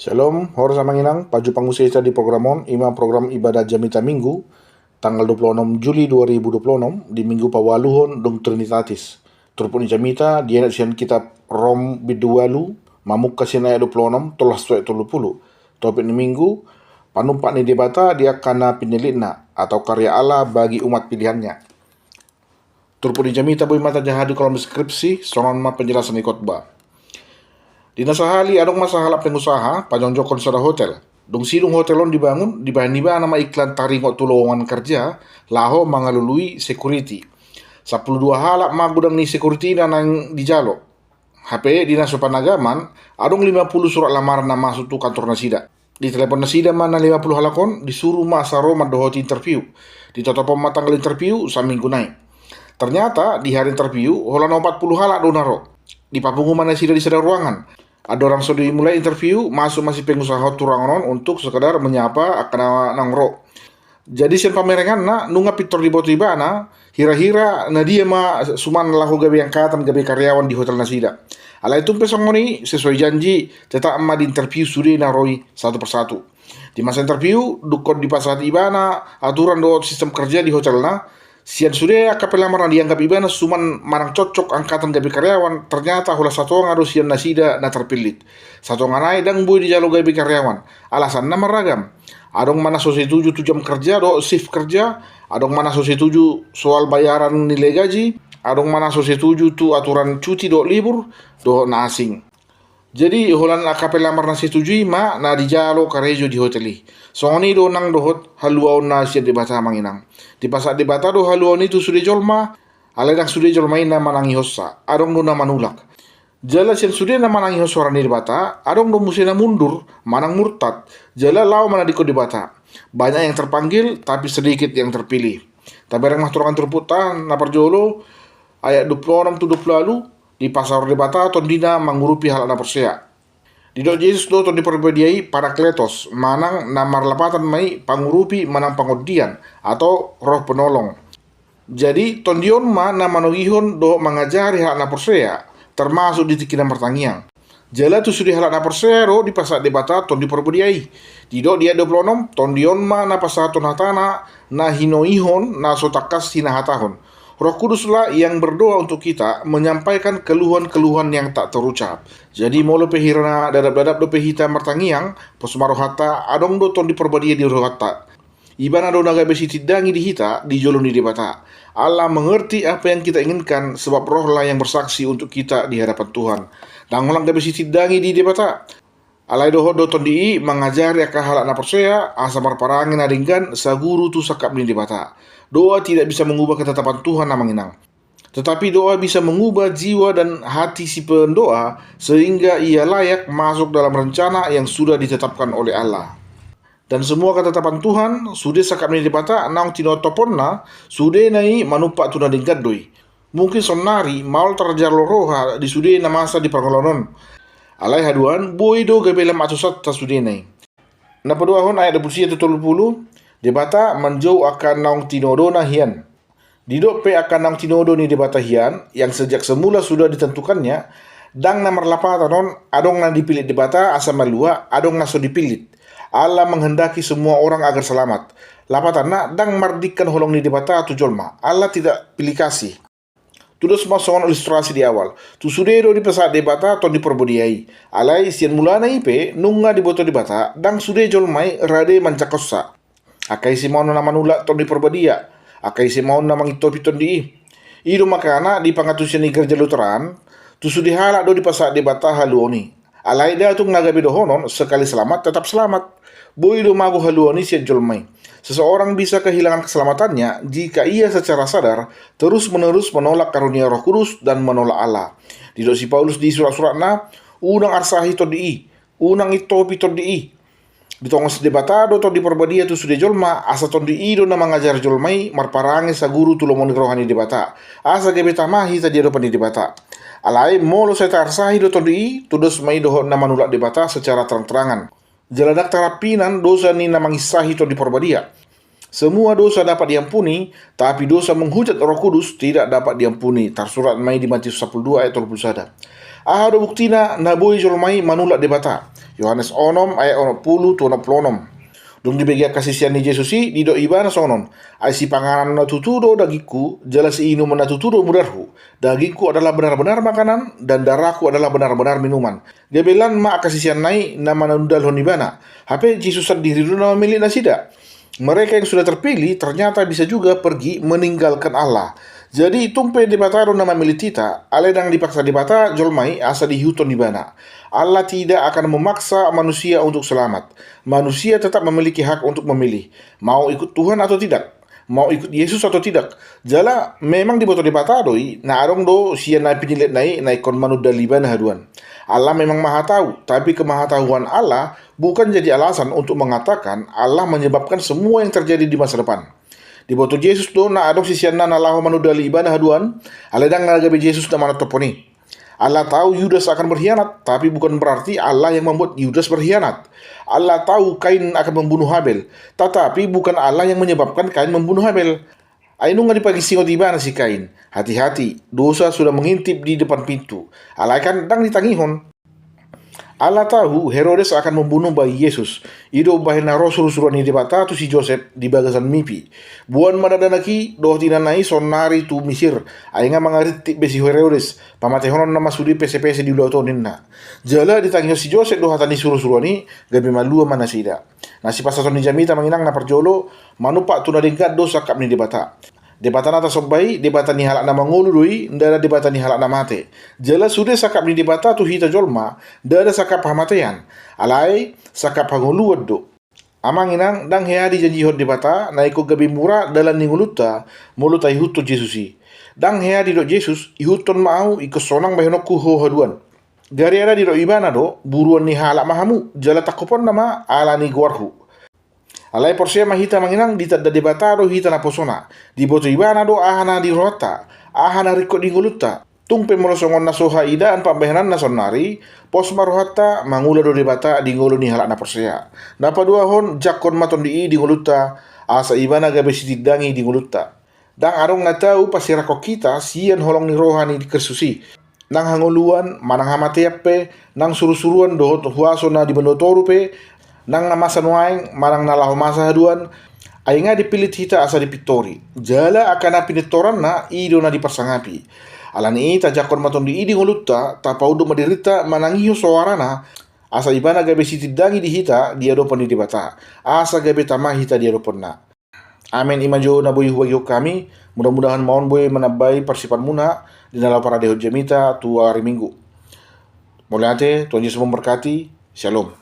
Shalom, hor sama nginang, paju pangusisa di programon, ima program ibadah Jamita Minggu, tanggal 26 Juli 2026, di Minggu Pawaluhon dong Trinitatis. Turpun Jamita, dia nak sian kitab Rom Bidualu, mamuk kasih ayat 26, tolas tuai 30. Topik ni Minggu, panumpak ni debata dia kana pinilitna, atau karya Allah bagi umat pilihannya. Turpun Jamita boy mata jahat di kolom deskripsi, sonon ma penjelasan di khotbah. Di nasahali adong masalah pengusaha pajonjokon sada hotel. Dong sidung hotelon dibangun di niba nama iklan taringo tulungan kerja laho mangalului security. 12 halak magudang ni security na nang dijalo. HP dinas sopanagaman adong 50 surat lamaran na masuk tu kantor nasida. Di telepon nasida mana 50 halakon disuruh masaro madohoti interview. Di totopom matanggal interview saminggu naik. Ternyata di hari interview holan 40 halak donaro. Di papungguman nasida di sada ruangan. Ada orang sudah mulai interview, masuk masih pengusaha turangon untuk sekadar menyapa akan nangro. Jadi sian pamerengan na nunga pitor di bawah tiba na hira-hira na dia ma suman lahu gabe angkatan gabe karyawan di hotel nasida. Ala itu pesongoni sesuai janji tetap ma di interview sudah naroi satu persatu. Di masa interview dukon di pasat ibana aturan do sistem kerja di hotel na sian sudah kapelamar dianggap ibana suman marang cocok angkatan gabi karyawan, ternyata hula satu ngadu sian nasida na terpilit. Satu nganai dang bui di jalo gabi karyawan. Alasan nama ragam. Adong mana so setuju tu jam kerja do shift kerja, adong mana so setuju soal bayaran nilai gaji, adong mana so setuju tu aturan cuti do libur do na asing. Jadi holan akapelamar na setujui ma na dijalo karejo di hoteli. Songoni do nang dohot haluaw na siya debata manginang. Di pasak debata do haluaw ni tu sudah jolma, aledang sudah jolma ina manangi hossa, adong do na manulak. Jala siya sudah na manangi hossa orang ni debata, adong do musina mundur, manang murtad. Jala lau mana diko debata. Banyak yang terpanggil tapi sedikit yang terpilih. Tapi orang mahturangan terputan na parjolo ayat 26 tu 20 lalu di pasar debata tondina mengurupi hal na persea. Di dok Yesus do ton diperbediai Parakletos, manang namar lapatan mai pangurupi manang pangodian atau roh penolong. Jadi tondion ma nama nogihon do mengajari hal na persea, termasuk di tikinan pertangiang. Jala tu sudi hal na persea ro di pasar debata ton diperbediai. Di dok dia 26 tondion ma na pasar ton hatana na hinoihon na sotakas hinahatahon. Roh Kuduslah yang berdoa untuk kita menyampaikan keluhan-keluhan yang tak terucap. Jadi molo pehirana dadap-dadap do pehita martangiang posmaro hata adong do ton diperbadia di roh hata. Ibana do naga besi tidangi di hita di joloni di bata. Allah mengerti apa yang kita inginkan sebab roh lah yang bersaksi untuk kita di hadapan Tuhan. Dan ulang besi tidangi di bata. Alai doho do ton di mengajari akan halak na persea asa marparangin naringgan saguru tu sakap ni di bata. Doa tidak bisa mengubah ketetapan Tuhan na manginang. Tetapi doa bisa mengubah jiwa dan hati si pendoa sehingga ia layak masuk dalam rencana yang sudah ditetapkan oleh Allah. Dan semua ketetapan Tuhan sudah sakap ni dibata naung tinotoponna sudah nai manupak tuna dingkadoi. Mungkin sonari maul terjalo roha di sudah na masa di pangolonon. Alai haduan boido gabelam atusat ta sudah nai. Na paduahon ayat 20 debata menjauh akan naung tinodona hian. Didok pe akan naung tinodo ni debata hian yang sejak semula sudah ditentukannya. Dang namar lapatanon adong na dipilih debata asa malua adong na so dipilih. Allah menghendaki semua orang agar selamat. Lapatan na dang mardikan holong ni debata tu jolma. Allah tidak pilih kasih. Tudo semua soal ilustrasi di awal. Tu sudero di pesat debata ton diperbodiai. Alai sian mulana ipe nunga di boto debata dang sude jolmai rade mancakossa. Akai si mau na manulak ton diperbadia. Akai si mau na mangitopi ton di. Ido makana di pangatusian Gereja Lutheran tu sudi halak do di pasak debata haluoni. Alai dah tu ngagabe dohonon sekali selamat tetap selamat. Boy do magu haluoni sian jolmai. Seseorang bisa kehilangan keselamatannya jika ia secara sadar terus-menerus menolak karunia Roh Kudus dan menolak Allah. Di dosi Paulus di surat-suratna unang arsahi ton di. Unang itopi ton di. Di tongos debata do ton diperbadia tu sudah jolma asa ton di ido na mengajar jolmai marparangi sa guru tu lomoni rohani debata asa gebe tamahi ta dia do pani debata alai molo saya tarsahi do ton di tudos mai do na manulak debata secara terang-terangan jaladak tarapinan dosa ni na mangisahi ton diperbadia. Semua dosa dapat diampuni, tapi dosa menghujat Roh Kudus tidak dapat diampuni. Tersurat mai di Matius 12 ayat 21. Ada buktina na boy jolmai manulak debata. Yohanes onom ayat 20 tu 26. Dong dibagi kasisian ni Jesus di do ibana sonon. Ai si panganan na tuturo dagiku, jelas inu na tuturo mudarhu. Dagingku adalah benar-benar makanan dan darahku adalah benar-benar minuman. Dia bilang ma kasisian nai nama nundal honibana. Hape Jesus sendiri nama milik nasida. Mereka yang sudah terpilih ternyata bisa juga pergi meninggalkan Allah. Jadi tumpe di bataro nama militita, aledang dipaksa di bata jolmai asa dihuton di bana. Allah tidak akan memaksa manusia untuk selamat. Manusia tetap memiliki hak untuk memilih, mau ikut Tuhan atau tidak, mau ikut Yesus atau tidak. Jala memang di batadoi, na arong do sia na pinilit nai kon manu daliban haduan. Allah memang maha tahu, tapi kemahatauan Allah bukan jadi alasan untuk mengatakan Allah menyebabkan semua yang terjadi di masa depan. Di boto Jesus do na adok sisian na laho manudali ibana haduan, aledang nagabe Jesus na manotoponi. Allah tahu Yudas akan berkhianat, tapi bukan berarti Allah yang membuat Yudas berkhianat. Allah tahu Kain akan membunuh Habel, tetapi bukan Allah yang menyebabkan Kain membunuh Habel. Ainu nga dipagi singot ibana si Kain. Hati-hati, dosa sudah mengintip di depan pintu. Allah kan dang ditangihon. Allah tahu Herodes akan membunuh bayi Yesus. Ido bahina rasul suruhan ni debata tu si Joseph di bagasan mimpi. Buan madadanaki doh tinanai sonari tu Mesir. Ainga mangaritik besi Herodes. Pamatehonon nama sudi pese-pese di ulau ninna. Jala ditangih si Joseph doh hatani suruh-suruhan ni gabi malua mana sida. Nasi pasason ni jamita manginang na perjolo manupak tu nadingkat dosa kap ni debata. Debatan atas sobai, debatan ni halak nama ngulului, ndara debatan ni halak nama mate. Jala sudah sakap ni debata tu hita jolma, ndara sakap pamatayan. Alai sakap hanguluad do. Amang inang dang hea di janji hot debata, naiko gabi mura dalam ninguluta, mulut ay hutu Jesusi. Dang hea di do Jesus, ihuton mau ikosonang bahinokku ho haduan. Gari ada di do ibana do, buruan ni halak mahamu, jala takupon nama ala ni guarhu. Alai porsia mahita manginang di tadda debataro hita na posona. Di boto ibana do ahana di rota. Ahana rikot di nguluta. Tumpe molosongon na soha ida an pambahanan na sonari. Pos marohata mangula do debata di ngulu ni halak na porsia. Napa dua hon jakon maton di nguluta. Asa ibana gabe sitidangi di nguluta. Dang arong na tau pasirako kita sian holong ni rohani di kersusi. Nang hanguluan manang hamateape. Nang suruh-suruan dohot huaso na di bendotoru pe. Nang namasa nuaing marang nalaho masa haduan ay nga dipilit hita asa dipitori jala akan pinitoran na ido na dipersangapi alani tajakon maton di idi ngulutta tapaudo madirita manangiho soarana asa ibana gabe sitidangi di hita dia do poni dibata asa gabe tamah hita dia do ponna. Amin imajo na boy huwagyo kami mudah-mudahan maon boy manabai persipan muna di dalam para dehot jamita tu hari minggu. Mulai Tuhan Yesus memberkati. Shalom.